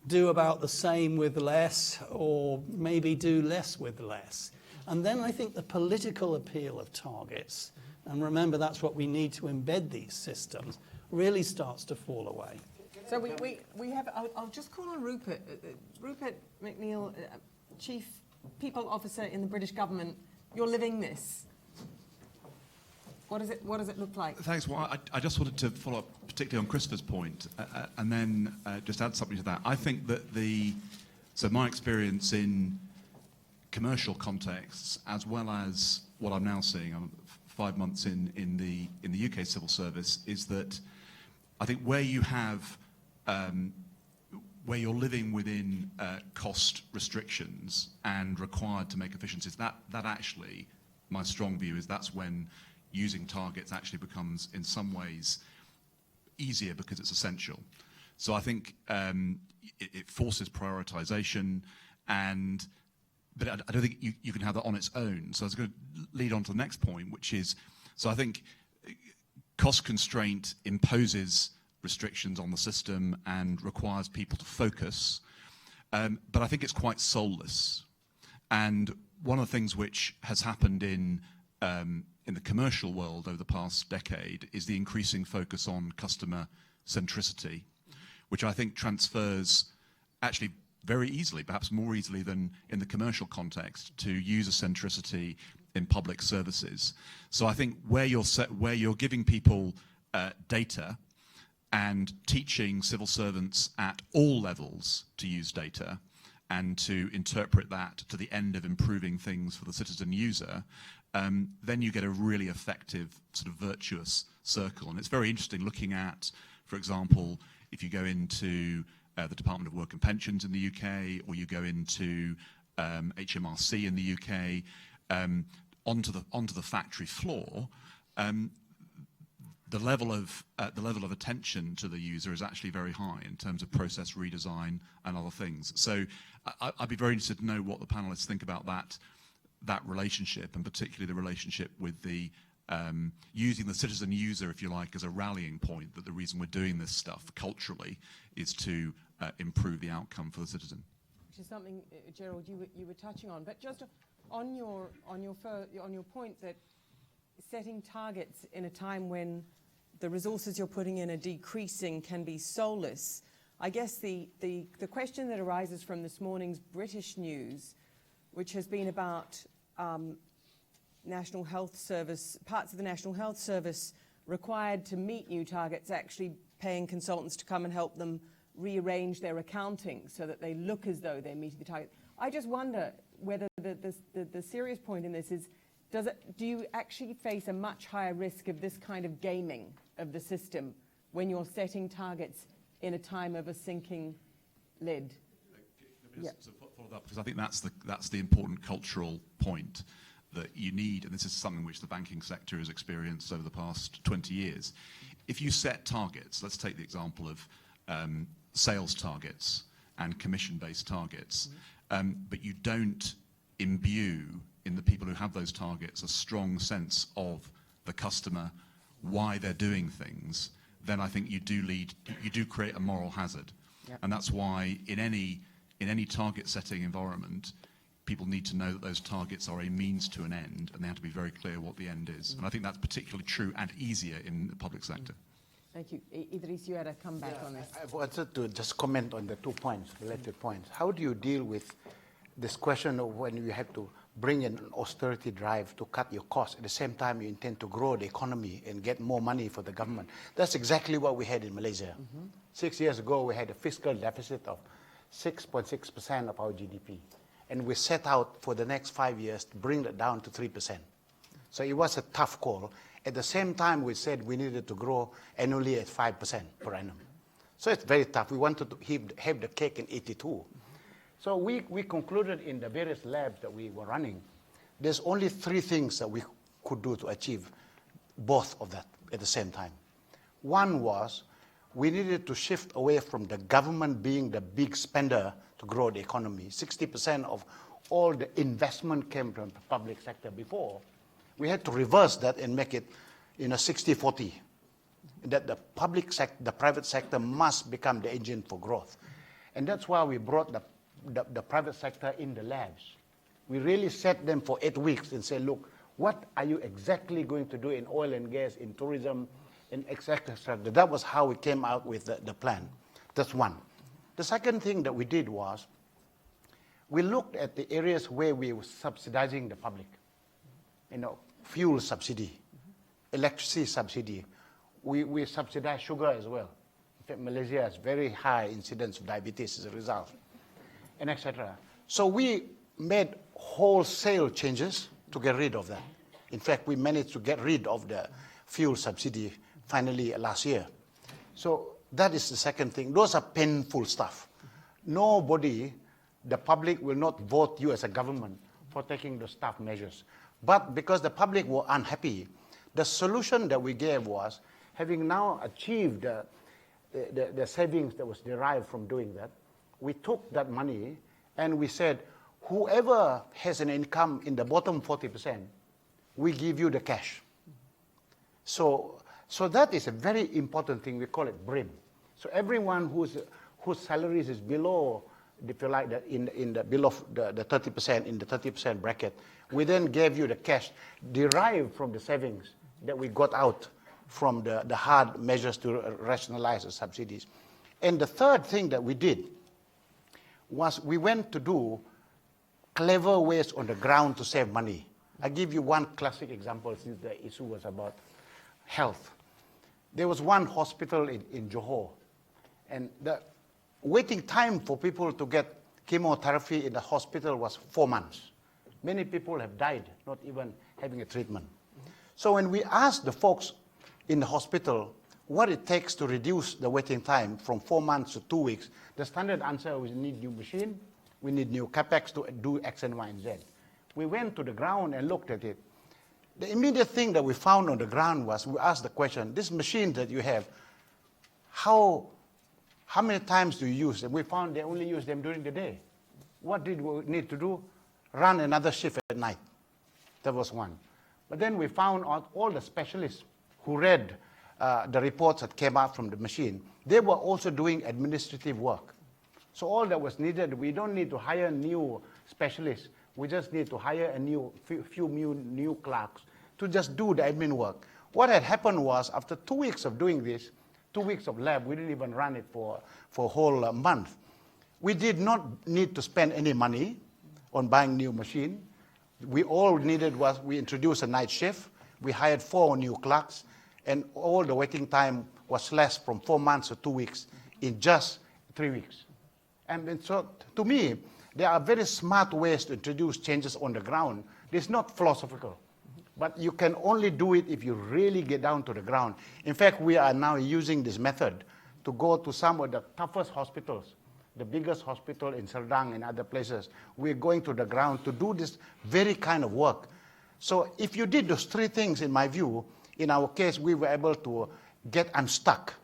do about the same with less, or maybe do less with less. And then I think the political appeal of targets, and remember that's what we need to embed these systems, really starts to fall away. So we have, I'll just call on Rupert. Rupert McNeill, Chief People Officer in the British government. You're living this. What does it look like? Thanks. Well, I just wanted to follow up particularly on Christopher's point and then just add something to that. I think that my experience in commercial contexts, as well as what I'm now seeing, I'm 5 months in the UK civil service, is that I think where you have where you're living within cost restrictions and required to make efficiencies, that actually, my strong view is that's when using targets actually becomes in some ways easier because it's essential. So I think it forces prioritization, but I don't think you can have that on its own. So I was going to lead on to the next point, which is, so I think cost constraint imposes restrictions on the system and requires people to focus, but I think it's quite soulless. And one of the things which has happened in the commercial world over the past decade is the increasing focus on customer centricity, which I think transfers actually very easily, perhaps more easily than in the commercial context, to user centricity in public services. So I think where you're giving people data and teaching civil servants at all levels to use data and to interpret that to the end of improving things for the citizen user, then you get a really effective sort of virtuous circle. And it's very interesting looking at, for example, if you go into the Department of Work and Pensions in the UK, or you go into HMRC in the UK, onto the factory floor, the level of attention to the user is actually very high in terms of process redesign and other things. So I'd be very interested to know what the panelists think about that relationship, and particularly the relationship with the using the citizen user, if you like, as a rallying point, that the reason we're doing this stuff culturally is to improve the outcome for the citizen. Which is something, Gerald, you were touching on. But just on your point that setting targets in a time when the resources you're putting in are decreasing can be soulless, I guess the question that arises from this morning's British news, which has been about National Health Service, parts of the National Health Service required to meet new targets, actually paying consultants to come and help them rearrange their accounting so that they look as though they're meeting the target. I just wonder whether the serious point in this is, do you actually face a much higher risk of this kind of gaming of the system when you're setting targets in a time of a sinking lid? Yeah. Follow that, because I think that's the important cultural point that you need, and this is something which the banking sector has experienced over the past 20 years. If you set targets, let's take the example of sales targets and commission-based targets, but you don't imbue in the people who have those targets a strong sense of the customer, why they're doing things, then I think you do create a moral hazard. Yep. And that's why in any target setting environment, people need to know that those targets are a means to an end, and they have to be very clear what the end is. And I think that's particularly true and easier in the public sector. Thank you. Idris, you had a comeback on this. I wanted to just comment on the 2 points, related points. How do you deal with this question of when you have to bring in an austerity drive to cut your costs, at the same time you intend to grow the economy and get more money for the government? That's exactly what we had in Malaysia. 6 years ago, we had a fiscal deficit of 6.6% of our GDP. And we set out for the next 5 years to bring that down to 3%. So it was a tough call. At the same time, we said we needed to grow annually at 5% per annum. So it's very tough. We wanted to have the cake and eat it too. So we concluded in the various labs that we were running, there's only 3 things that we could do to achieve both of that at the same time. One was we needed to shift away from the government being the big spender to grow the economy. 60% of all the investment came from the public sector before. We had to reverse that and make it 60-40. That the private sector must become the engine for growth. And that's why we brought the private sector in the labs. We really set them for 8 weeks and said, look, what are you exactly going to do in oil and gas, in tourism, in etc. That was how we came out with the plan. That's one. The second thing that we did was we looked at the areas where we were subsidizing the public. Fuel subsidy, electricity subsidy. We subsidize sugar as well. In fact, Malaysia has very high incidence of diabetes as a result, and etc. So we made wholesale changes to get rid of that. In fact, we managed to get rid of the fuel subsidy finally last year. So that is the second thing. Those are painful stuff. Nobody, the public will not vote you as a government for taking those tough measures. But because the public were unhappy, the solution that we gave was, having now achieved the savings that was derived from doing that, we took that money and we said, whoever has an income in the bottom 40%, we give you the cash. So that is a very important thing. We call it BRIM. So everyone whose salaries is below, if you like, below the 30%, in the 30% bracket, we then gave you the cash derived from the savings that we got out from the hard measures to rationalize the subsidies. And the third thing that we did was we went to do clever ways on the ground to save money. I give you one classic example since the issue was about health. There was one hospital in Johor, and the waiting time for people to get chemotherapy in the hospital was 4 months. Many people have died, not even having a treatment. So when we asked the folks in the hospital what it takes to reduce the waiting time from 4 months to 2 weeks, the standard answer was, we need new machine, we need new capex to do X and Y and Z. We went to the ground and looked at it. The immediate thing that we found on the ground was, we asked the question, this machine that you have, how many times do you use them? We found they only use them during the day. What did we need to do? Run another shift at night. That was one. But then we found out all the specialists who read the reports that came out from the machine. They were also doing administrative work. So all that was needed, we don't need to hire new specialists. We just need to hire a few new clerks to just do the admin work. What had happened was, after 2 weeks of doing this, 2 weeks of lab, we didn't even run it for a whole month. We did not need to spend any money on buying new machine. We all needed was, we introduced a night shift. We hired 4 new clerks, and all the waiting time was less from 4 months to 2 weeks in just 3 weeks. And so, to me, there are very smart ways to introduce changes on the ground. It's not philosophical, but you can only do it if you really get down to the ground. In fact, we are now using this method to go to some of the toughest hospitals, the biggest hospital in Serdang and other places. We're going to the ground to do this very kind of work. So if you did those 3 things, in my view, in our case, we were able to get unstuck.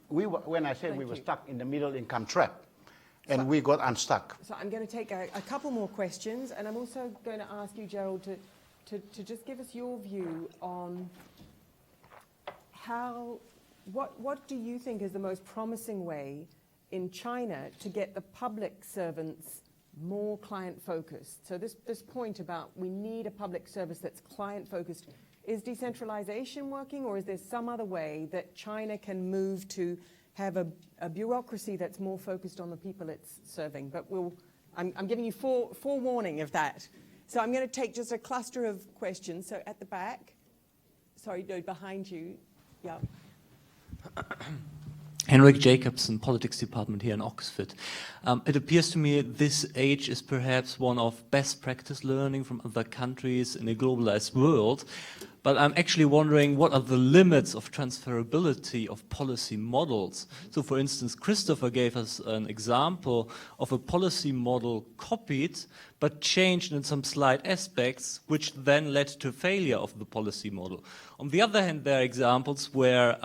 When I said we were stuck in the middle income trap, and we got unstuck. So I'm going to take a couple more questions, and I'm also going to ask you, Gerald, to just give us your view on what do you think is the most promising way in China to get the public servants more client-focused? So this point about we need a public service that's client-focused, is decentralization working, or is there some other way that China can move to have a bureaucracy that's more focused on the people it's serving? But I'm giving you forewarning of that. So I'm going to take just a cluster of questions. So at the back, sorry, no, behind you, yeah. Henrik Jacobson, Politics Department here in Oxford. It appears to me this age is perhaps one of best practice learning from other countries in a globalized world. But I'm actually wondering, what are the limits of transferability of policy models? So for instance, Christopher gave us an example of a policy model copied, but changed in some slight aspects, which then led to failure of the policy model. On the other hand, there are examples where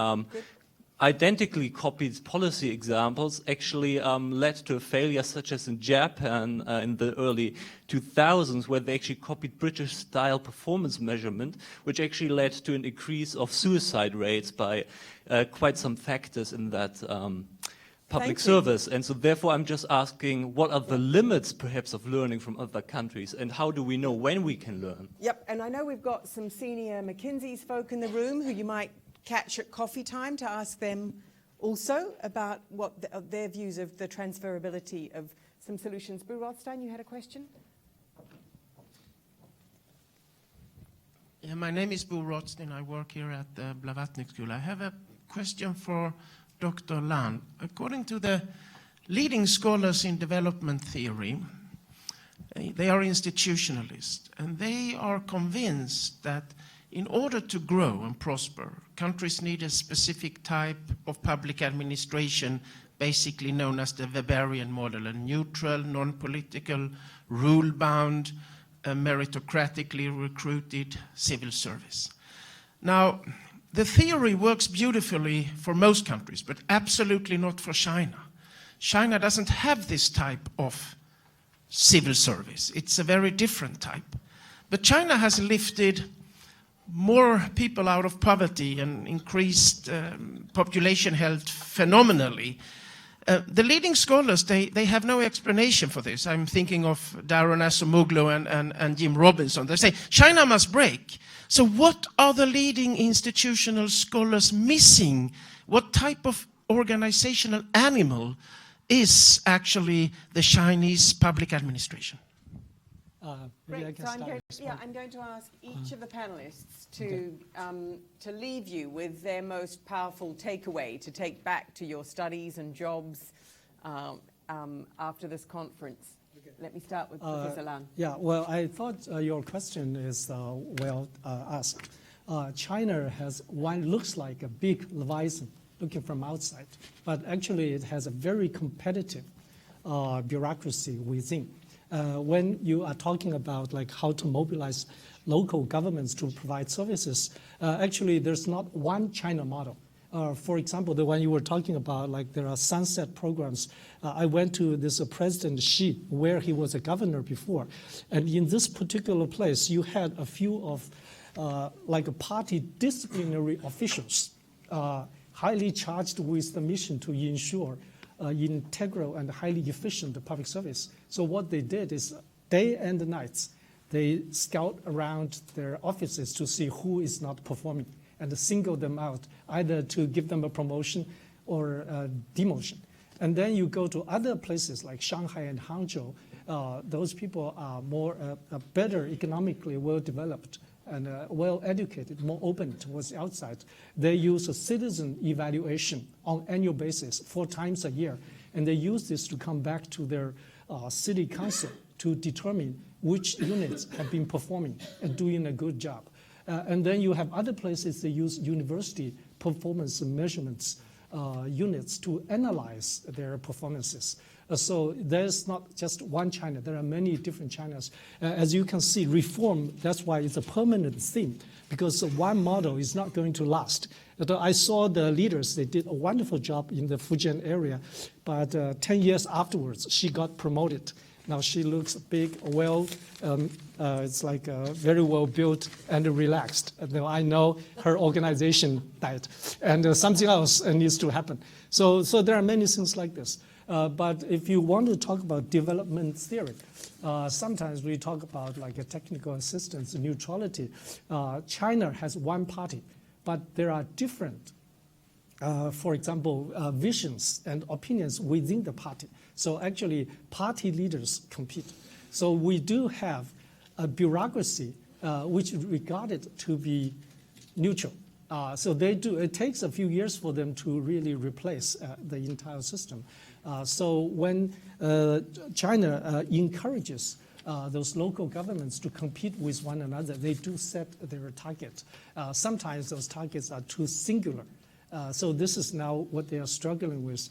identically copied policy examples actually led to a failure, such as in Japan in the early 2000s, where they actually copied British-style performance measurement, which actually led to an increase of suicide rates by quite some factors in that public service. And so therefore I'm just asking, what are the limits perhaps of learning from other countries, and how do we know when we can learn? Yep, and I know we've got some senior McKinsey's folk in the room who you might catch at coffee time to ask them also about what their views of the transferability of some solutions. Boo Rothstein, you had a question? Yeah, my name is Bo Rothstein. I work here at the Blavatnik School. I have a question for Dr. Land. According to the leading scholars in development theory, they are institutionalists, and they are convinced that in order to grow and prosper, countries need a specific type of public administration, basically known as the Weberian model, a neutral, non-political, rule-bound, meritocratically recruited civil service. Now, the theory works beautifully for most countries, but absolutely not for China. China doesn't have this type of civil service. It's a very different type. But China has lifted more people out of poverty and increased population health phenomenally. The leading scholars, they have no explanation for this. I'm thinking of Daron Acemoglu and Jim Robinson. They say, China must break. So what are the leading institutional scholars missing? What type of organizational animal is actually the Chinese public administration? Great. So I'm going to ask each of the panelists to leave you with their most powerful takeaway to take back to your studies and jobs after this conference. Okay. Let me start with Professor Lan. Yeah, well, I thought your question is well asked. China has one looks like a big Leviathan looking from outside, but actually it has a very competitive bureaucracy within. When you are talking about like how to mobilize local governments to provide services, actually there's not one China model. For example, the one you were talking about, like there are sunset programs. I went to this President Xi, where he was a governor before. And in this particular place, you had a few of like a party disciplinary officials, highly charged with the mission to ensure integral and highly efficient public service. So what they did is day and nights, they scout around their offices to see who is not performing and single them out, either to give them a promotion or a demotion. And then you go to other places like Shanghai and Hangzhou, those people are more better economically well-developed and well-educated, more open towards the outside. They use a citizen evaluation on annual basis 4 times a year, and they use this to come back to their city council to determine which units have been performing and doing a good job. And then you have other places they use university performance measurements units to analyze their performances. So there's not just one China, there are many different Chinas. As you can see, reform, that's why it's a permanent theme. because one model is not going to last. I saw the leaders, they did a wonderful job in the Fujian area, but 10 years afterwards, she got promoted. Now she looks big, well, it's like very well built and relaxed. And I know her organization died, and something else needs to happen. So there are many things like this. But if you want to talk about development theory, sometimes we talk about like a technical assistance, neutrality. China has one party, but there are different, for example, visions and opinions within the party. So actually, party leaders compete. So we do have a bureaucracy which is regarded to be neutral. So they do. It takes a few years for them to really replace the entire system. So when China encourages those local governments to compete with one another, they do set their target. Sometimes those targets are too singular. So this is now what they are struggling with,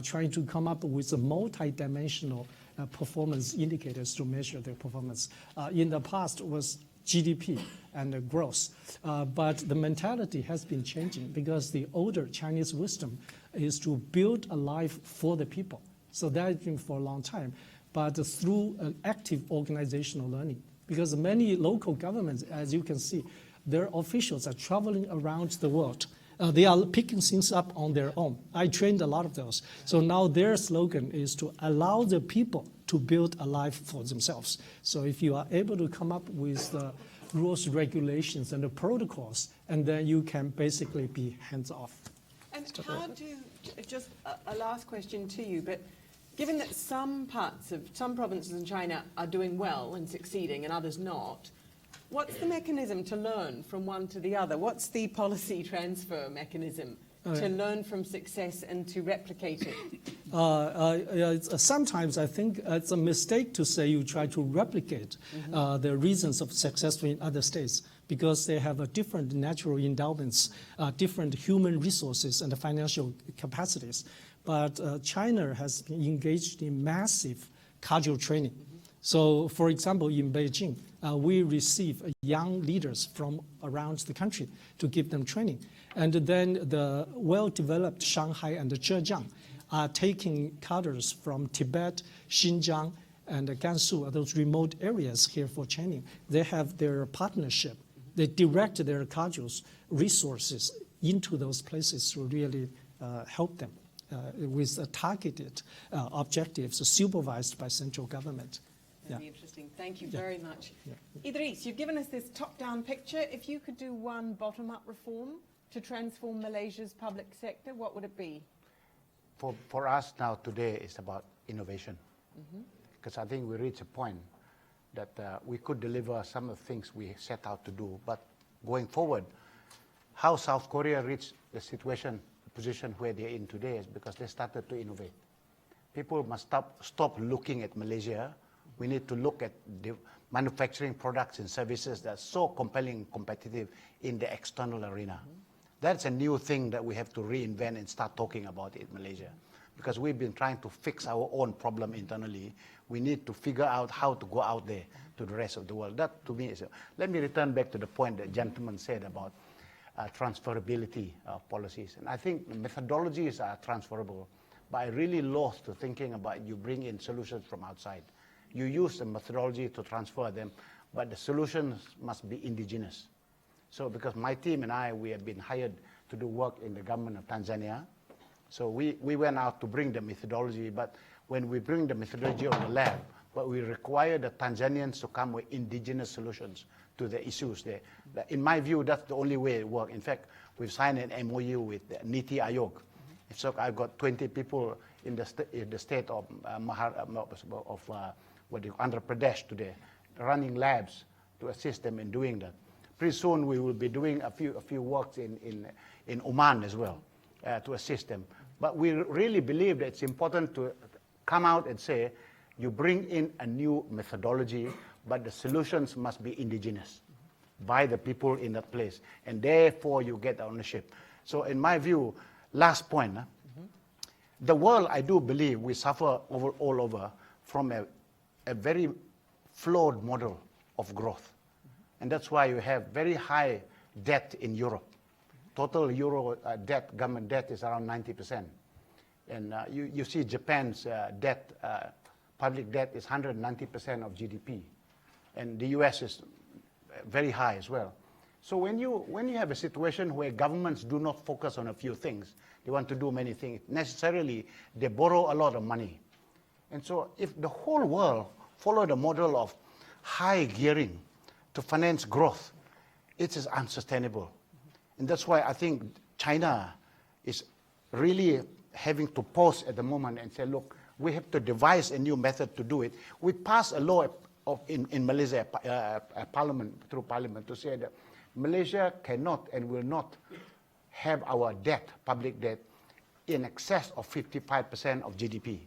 trying to come up with a multi-dimensional performance indicators to measure their performance. In the past, it was GDP and growth. But the mentality has been changing because the older Chinese wisdom is to build a life for the people. So that has been for a long time, but through an active organizational learning. Because many local governments, as you can see, their officials are traveling around the world. They are picking things up on their own. I trained a lot of those. So now their slogan is to allow the people to build a life for themselves. So if you are able to come up with the rules, regulations, and the protocols, and then you can basically be hands-off. And how do, just a last question to you, but given that some provinces in China are doing well and succeeding and others not, what's the mechanism to learn from one to the other? What's the policy transfer mechanism to learn from success and to replicate it? Sometimes I think it's a mistake to say you try to replicate the reasons of success in other states, because they have a different natural endowments, different human resources and financial capacities. But China has been engaged in massive cultural training. So, for example, in Beijing, we receive young leaders from around the country to give them training. And then the well-developed Shanghai and Zhejiang are taking cadres from Tibet, Xinjiang, and Gansu, those remote areas here for training. They have their partnership. They direct their cadres resources into those places to really help them with targeted objectives supervised by central government. That'd be interesting. Thank you very much. Idris, you've given us this top-down picture. If you could do one bottom-up reform to transform Malaysia's public sector, what would it be? For us now today, it's about innovation. Because I think we reached a point that we could deliver some of the things we set out to do. But going forward, how South Korea reached the position where they're in today is because they started to innovate. People must stop looking at Malaysia. We need to look at the manufacturing products and services that are so compelling and competitive in the external arena. That's a new thing that we have to reinvent and start talking about in Malaysia. Because we've been trying to fix our own problem internally. We need to figure out how to go out there to the rest of the world. That, to me, is let me return back to the point that gentleman said about transferability of policies. And I think methodologies are transferable, but I really lost to thinking about you bring in solutions from outside. You use the methodology to transfer them, but the solutions must be indigenous. So because my team and I, we have been hired to do work in the government of Tanzania. So we went out to bring the methodology, but when we bring the methodology on the lab, but we require the Tanzanians to come with indigenous solutions to the issues there. In my view, that's the only way it works. In fact, we've signed an MOU with Niti Aayog. So I've got 20 people in the state of Andhra Pradesh today, running labs to assist them in doing that. Pretty soon we will be doing a few works in Oman as well to assist them. But we really believe that it's important to come out and say, you bring in a new methodology, but the solutions must be indigenous by the people in that place. And therefore you get ownership. So in my view, last point, the world, I do believe, we suffer all over from a very flawed model of growth. And that's why you have very high debt in Europe. Total euro debt, government debt is around 90%. And you see Japan's debt, public debt is 190% of GDP. And the US is very high as well. So when you have a situation where governments do not focus on a few things, they want to do many things, necessarily they borrow a lot of money. And so if the whole world follow the model of high gearing to finance growth, it is unsustainable. And that's why I think China is really having to pause at the moment and say, look, we have to devise a new method to do it. We passed a law in Malaysia, through parliament, to say that Malaysia cannot and will not have our debt, public debt, in excess of 55% of GDP.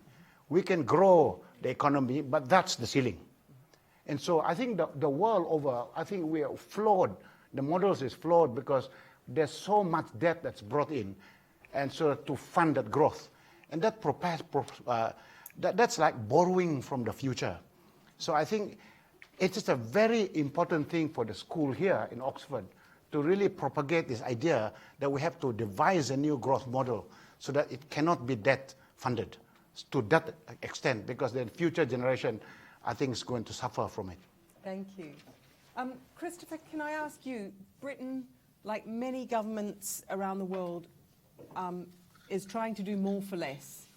We can grow the economy, but that's the ceiling. And so I think the world over, I think we are flawed. The models is flawed because there's so much debt that's brought in, and so to fund that growth. And that that's like borrowing from the future. So I think it is a very important thing for the school here in Oxford to really propagate this idea that we have to devise a new growth model so that it cannot be debt funded to that extent, because the future generation, I think, is going to suffer from it. Thank you. Christopher, can I ask you, Britain, like many governments around the world, is trying to do more for less.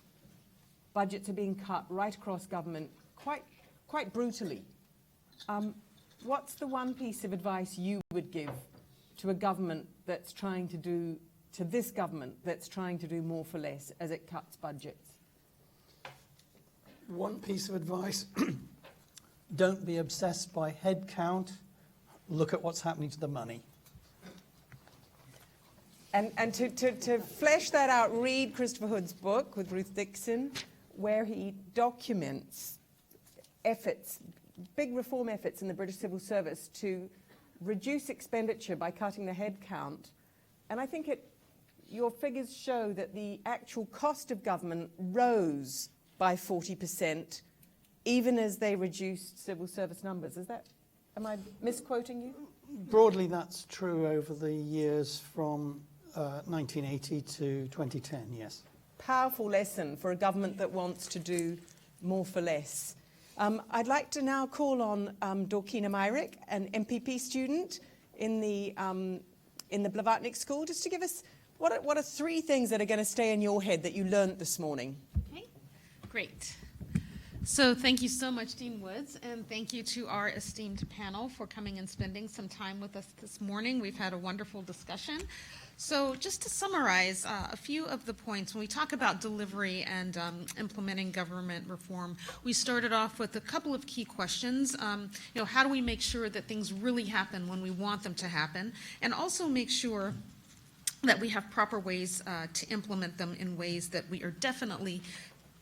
Budgets are being cut right across government quite brutally. What's the one piece of advice you would give to a government that's trying to do, to this government that's trying to do more for less as it cuts budgets? One piece of advice, don't be obsessed by head count. Look at what's happening to the money. And to flesh that out, read Christopher Hood's book with Ruth Dixon, where he documents efforts, big reform efforts in the British civil service to reduce expenditure by cutting the head count. And I think your figures show that the actual cost of government rose by 40%, even as they reduced civil service numbers. Am I misquoting you? Broadly, that's true over the years from 1980 to 2010, yes. Powerful lesson for a government that wants to do more for less. I'd like to now call on Dorkina Myrick, an MPP student in the Blavatnik School, just to give us what are three things that are going to stay in your head that you learned this morning? Okay, great. So thank you so much, Dean Woods, and thank you to our esteemed panel for coming and spending some time with us this morning. We've had a wonderful discussion. So just to summarize a few of the points, when we talk about delivery and implementing government reform, we started off with a couple of key questions. How do we make sure that things really happen when we want them to happen, and also make sure that we have proper ways to implement them in ways that we are definitely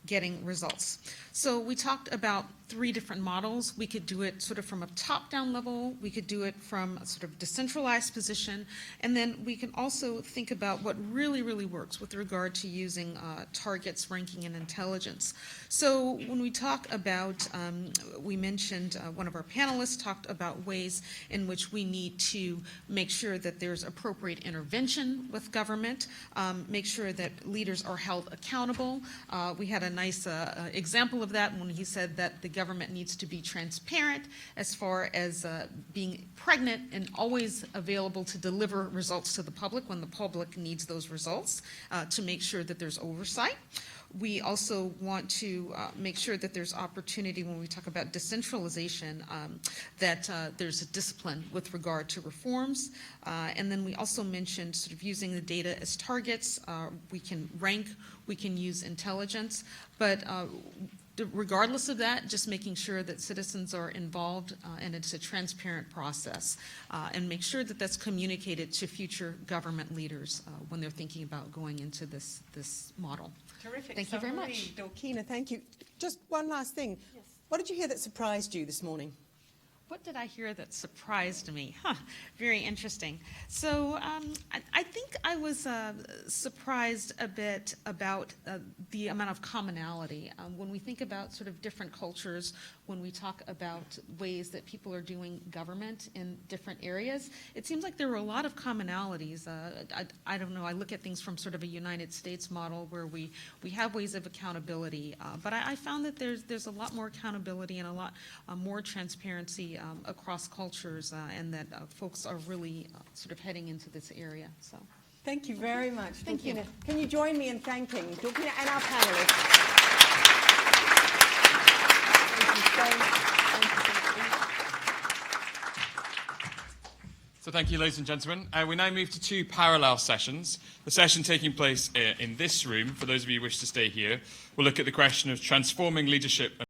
getting results. So we talked about three different models. We could do it sort of from a top-down level, we could do it from a sort of decentralized position, and then we can also think about what really, really works with regard to using targets, ranking, and intelligence. So when we talk about, we mentioned one of our panelists talked about ways in which we need to make sure that there's appropriate intervention with government, make sure that leaders are held accountable. We had a nice example of that when he said that the government needs to be transparent as far as being pregnant and always available to deliver results to the public when the public needs those results, to make sure that there's oversight. We also want to make sure that there's opportunity when we talk about decentralization, that there's a discipline with regard to reforms. And then we also mentioned sort of using the data as targets. We can rank, we can use intelligence, but regardless of that, just making sure that citizens are involved and it's a transparent process, and make sure that that's communicated to future government leaders when they're thinking about going into this model. Terrific. Thank you very much. Dorkina, thank you. Just one last thing. Yes. What did you hear that surprised you this morning? what did I hear that surprised me? Very interesting. So I think I was surprised a bit about the amount of commonality. When we think about sort of different cultures, when we talk about ways that people are doing government in different areas, it seems like there were a lot of commonalities. I don't know, I look at things from sort of a United States model where we have ways of accountability, but I found that there's a lot more accountability and a lot more transparency across cultures, and that folks are really sort of heading into this area. So, Thank you very much. Thank you. Can you join me in thanking Dukina and our panelists? Thank you so much. So thank you, ladies and gentlemen. We now move to two parallel sessions. The session taking place in this room, for those of you who wish to stay here, will look at the question of transforming leadership